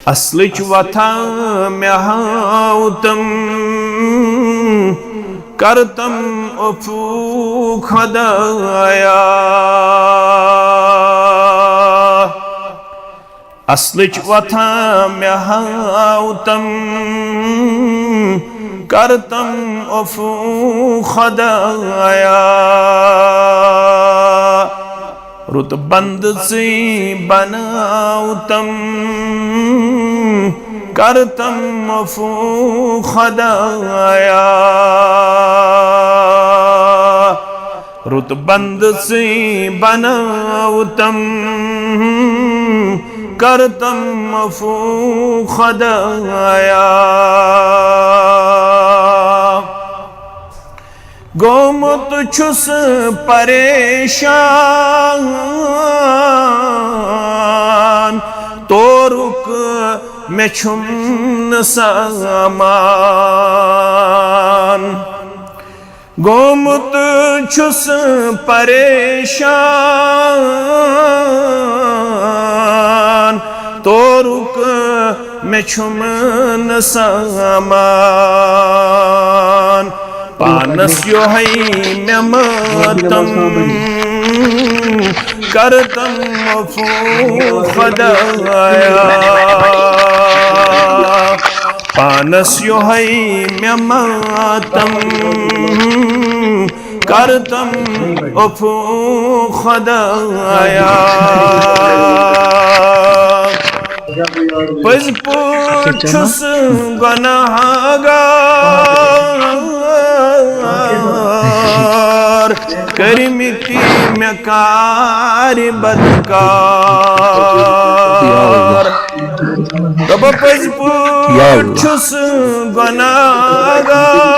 असलच वथा मे हाउतम करतम अफू खुदाया असलच वथा मे हाउतम करतम अफू खुदाया रुत बंद से बनाउतम करतम अफू खुदाया रुत बंद से बनाउतम करतम अफू खुदाया गोमुत छुस परेशान तो रुक में छुम सामान गोमुत छुस परेशान तो रुक में छुम सामान पानस यो है मैं मातम करतम अफू खुदाया पानस यो है मैं मातम करतम अफू खुदाया पज पुछुस गुनाहगार करमिति में कार बदकार तब पज पुछुस गुनाहगार